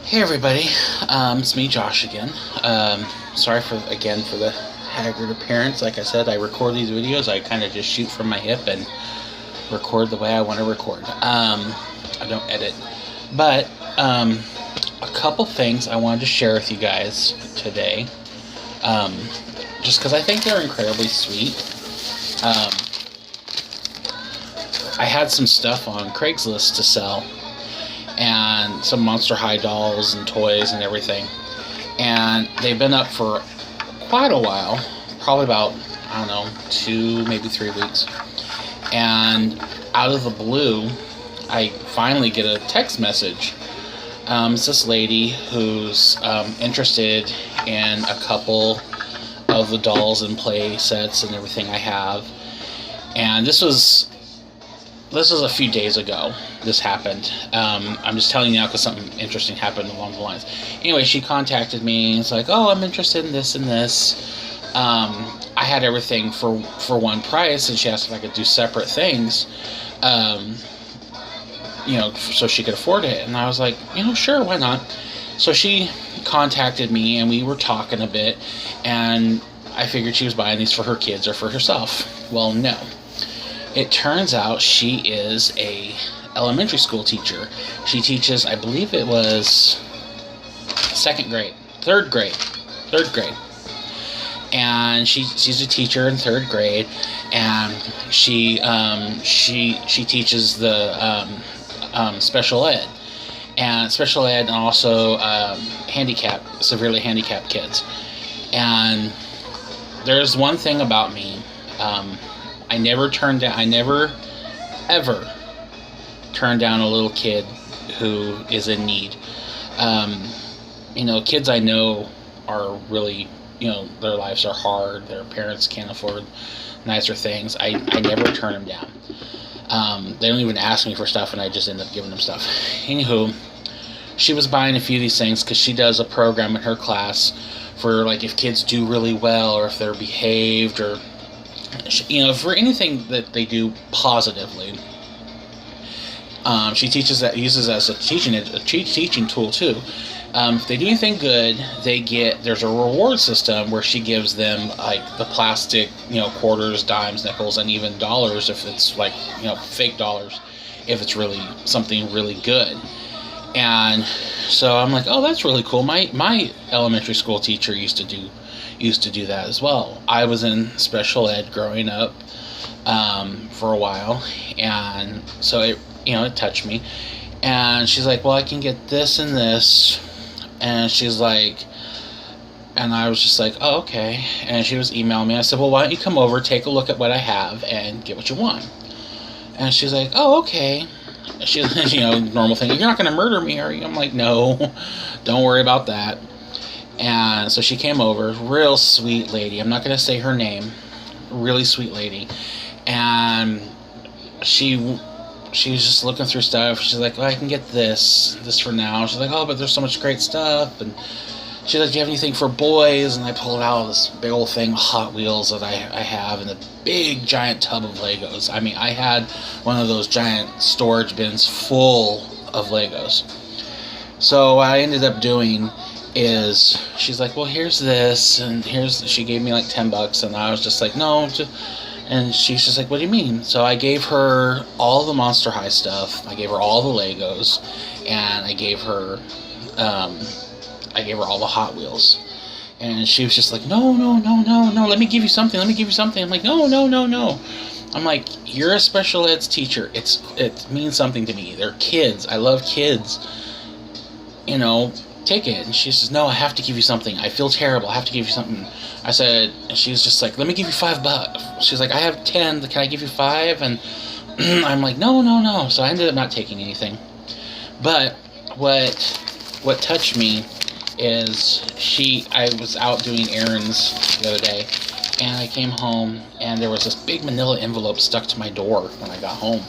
Hey everybody, it's me, Josh again. Sorry for the haggard appearance. Like I said, I record these videos. I kind of just shoot from my hip and record the way I want to record. I don't edit, but a couple things I wanted to share with you guys today. Just because I think they're incredibly sweet. I had some stuff on Craigslist to sell, and some Monster High dolls and toys and everything. And they've been up for quite a while, probably about, 2, maybe 3 weeks. And out of the blue, I finally get a text message. It's this lady who's interested in a couple of the dolls and play sets and everything I have. And this was a few days ago. This happened. I'm just telling you now because something interesting happened along the lines. Anyway, she contacted me. It's like, oh, I'm interested in this and this. I had everything for one price, and she asked if I could do separate things, so she could afford it. And I was like, sure, why not? So she contacted me, and we were talking a bit, and I figured she was buying these for her kids or for herself. Well, no. It turns out she is a elementary school teacher. She teaches, I believe it was third grade. And she's a teacher in third grade, and she teaches the special ed, and also severely handicapped kids. And there's one thing about me. I never ever turn down a little kid who is in need. Kids I know are really, their lives are hard. Their parents can't afford nicer things. I never turn them down. They don't even ask me for stuff, and I just end up giving them stuff. Anywho, she was buying a few of these things because she does a program in her class for, like, if kids do really well or if they're behaved or for anything that they do positively. She uses it as a teaching tool too. If they do anything good, there's a reward system where she gives them, like, the plastic, quarters, dimes, nickels, and even dollars if it's like, fake dollars, if it's really something really good. And so I'm like, oh, that's really cool. My elementary school teacher used to do that as well. I was in special ed growing up for a while, and so it touched me. And she's like, well, I can get this and this. And she's like, and I was just like, oh, okay. And she was emailing me. I said, well, why don't you come over, take a look at what I have, and get what you want. And she's like, oh, okay. She's, normal thing. You're not going to murder me, are you? I'm like, no, don't worry about that. And so she came over, real sweet lady. I'm not going to say her name. Really sweet lady. And she was just looking through stuff. She's like, oh, I can get this for now. She's like, oh, but there's so much great stuff. And she's like, do you have anything for boys? And I pulled out this big old thing of Hot Wheels that I have, and a big giant tub of Legos. I mean, I had one of those giant storage bins full of Legos. So what I ended up doing is, she's like, well, here's this, and she gave me like $10, and I was just like, no, and she's just like, what do you mean? So I gave her all the Monster High stuff, I gave her all the Legos, and I gave her all the Hot Wheels. And she was just like, no, let me give you something. I'm like, no. I'm like, you're a special ed teacher. It means something to me. They're kids. I love kids. Take it. And she says, no, I have to give you something. I feel terrible. I have to give you something. I said, and she's just like, let me give you $5. She's like, I have 10. Can I give you 5? And I'm like, no. So I ended up not taking anything. But what touched me is I was out doing errands the other day, and I came home, and there was this big manila envelope stuck to my door when I got home.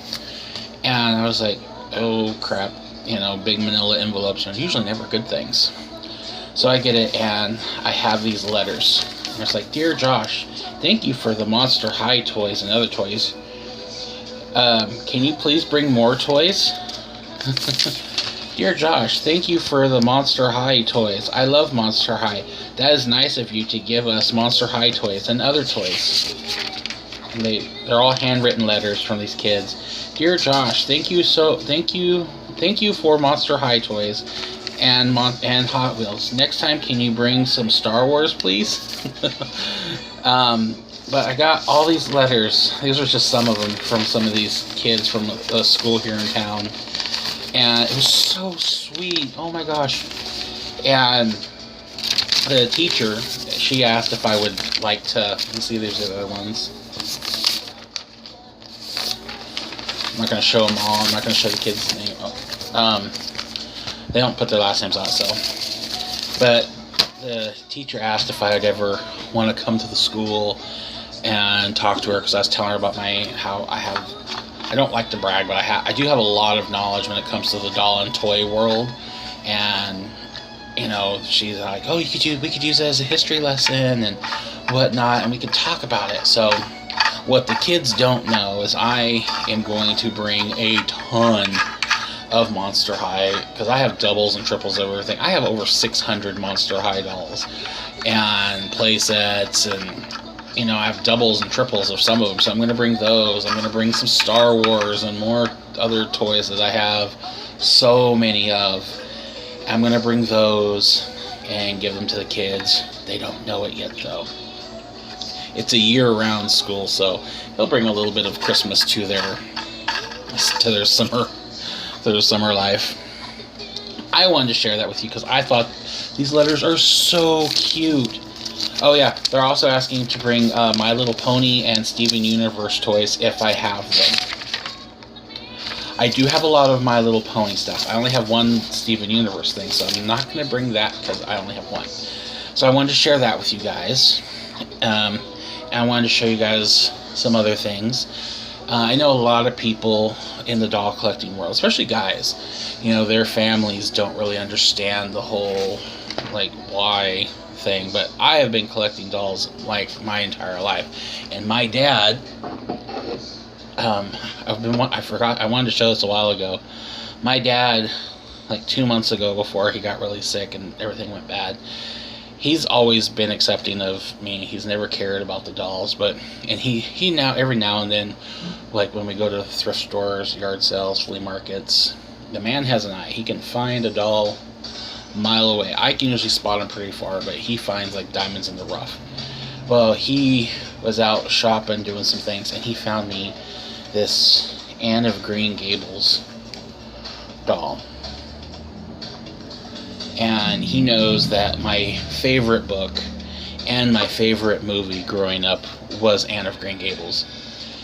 And I was like, oh, crap. Big manila envelopes are usually never good things. So I get it, and I have these letters. And it's like, Dear Josh, thank you for the Monster High toys and other toys. Can you please bring more toys? Dear Josh, thank you for the Monster High toys. I love Monster High. That is nice of you to give us Monster High toys and other toys. And they're all handwritten letters from these kids. Dear Josh, thank you for Monster High toys and Hot Wheels. Next time, can you bring some Star Wars, please? But I got all these letters. These are just some of them from some of these kids from a school here in town. And it was so sweet. Oh my gosh. And the teacher, she asked if I would like to... Let's see, there's the other ones. I'm not going to show them all. I'm not going to show the kids' name. They don't put their last names on it, so... But the teacher asked if I would ever want to come to the school and talk to her, because I was telling her about I don't like to brag, but I do have a lot of knowledge when it comes to the doll and toy world. And she's like, oh, we could use it as a history lesson and whatnot, and we could talk about it. So what the kids don't know is I am going to bring a ton of Monster High, because I have doubles and triples of everything. I have over 600 Monster High dolls and play sets, and I have doubles and triples of some of them, so I'm going to bring those. I'm going to bring some Star Wars and more other toys that I have so many of. I'm going to bring those and give them to the kids. They don't know it yet, though. It's a year-round school, so they'll bring a little bit of Christmas to their summer life. I wanted to share that with you because I thought these letters are so cute. Oh yeah, they're also asking to bring My Little Pony and Steven Universe toys if I have them. I do have a lot of My Little Pony stuff. I only have one Steven Universe thing, so I'm not going to bring that because I only have one. So I wanted to share that with you guys. And I wanted to show you guys some other things. I know a lot of people in the doll collecting world, especially guys, their families don't really understand the whole, why thing, but I have been collecting dolls my entire life. And my dad, I wanted to show this a while ago. My dad, 2 months ago, before he got really sick and everything went bad, he's always been accepting of me. He's never cared about the dolls, and he now, every now and then, when we go to thrift stores, yard sales, flea markets, the man has an eye. He can find a doll a mile away. I can usually spot him pretty far, but he finds diamonds in the rough. Well, he was out shopping, doing some things, and he found me this Anne of Green Gables doll. And he knows that my favorite book and my favorite movie growing up was Anne of Green Gables.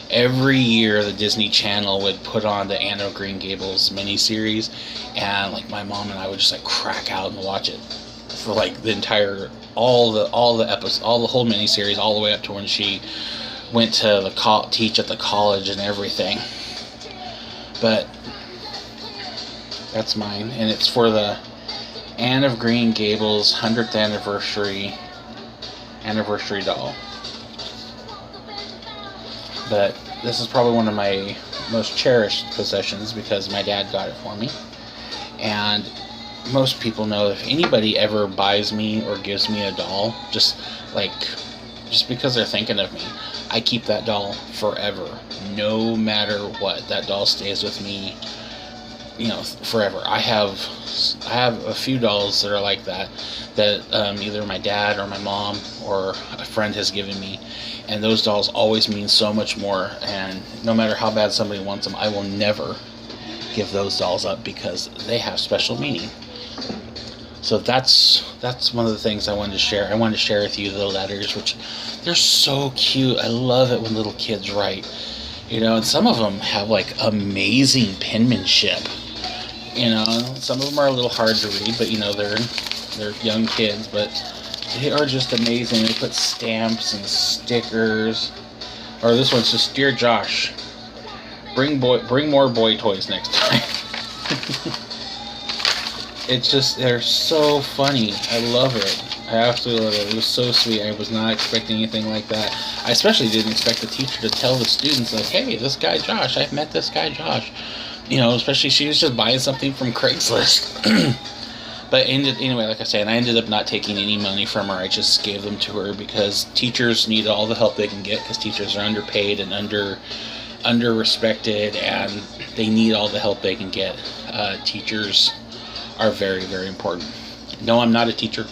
Every year the Disney Channel would put on the Anne of Green Gables miniseries, and my mom and I would just crack out and watch it for the entire all the episodes, all the whole miniseries, all the way up to when she went to teach at the college and everything. But that's mine, and it's for the Anne of Green Gables 100th anniversary doll. But this is probably one of my most cherished possessions because my dad got it for me. And most people know if anybody ever buys me or gives me a doll, just because they're thinking of me, I keep that doll forever. No matter what, that doll stays with me, forever. I have a few dolls that are like that either my dad or my mom or a friend has given me, and those dolls always mean so much more, and no matter how bad somebody wants them, I will never give those dolls up because they have special meaning. So that's one of the things I wanted to share. I wanted to share with you the letters, which they're so cute. I love it when little kids write, and some of them have amazing penmanship. Some of them are a little hard to read, but they're young kids, but they are just amazing. They put stamps and stickers. Or this one's just, Dear Josh, bring more boy toys next time. It's just, they're so funny. I love it. I absolutely love it. It was so sweet. I was not expecting anything like that. I especially didn't expect the teacher to tell the students, hey, this guy Josh, I've met this guy Josh. especially she was just buying something from Craigslist. But anyway, like I said, I ended up not taking any money from her. I just gave them to her because teachers need all the help they can get, because teachers are underpaid and under respected, and they need all the help they can get. Teachers are very, very important. No, I'm not a teacher,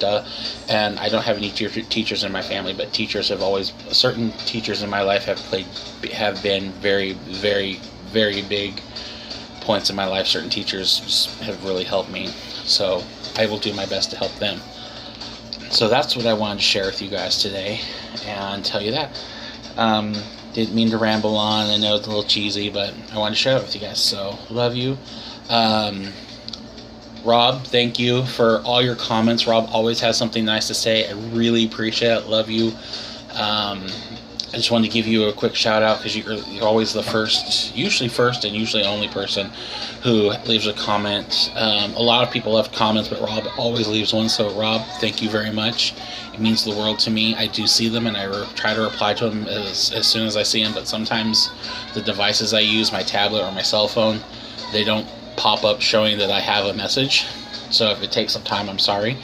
and I don't have any teachers in my family, but certain teachers in my life have been very, very, very big points in my life. Certain teachers have really helped me, so I will do my best to help them. So that's what I wanted to share with you guys today, and tell you that. Didn't mean to ramble on. I know it's a little cheesy, but I wanted to share it with you guys. So love you. Rob, thank you for all your comments. Rob always has something nice to say. I really appreciate it. Love you. I just wanted to give you a quick shout out because you're always the usually first and usually only person who leaves a comment. A lot of people left comments, but Rob always leaves one. So Rob, thank you very much. It means the world to me. I do see them, and I try to reply to them as soon as I see them, but sometimes the devices I use, my tablet or my cell phone, they don't pop up showing that I have a message. So if it takes some time, I'm sorry.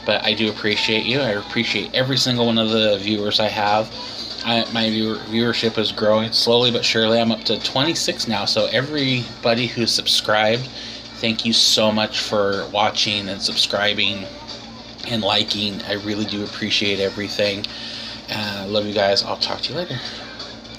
But I do appreciate you. I appreciate every single one of the viewers I have. My viewership is growing slowly but surely. I'm up to 26 now. So everybody who's subscribed, thank you so much for watching and subscribing and liking. I really do appreciate everything. I love you guys. I'll talk to you later.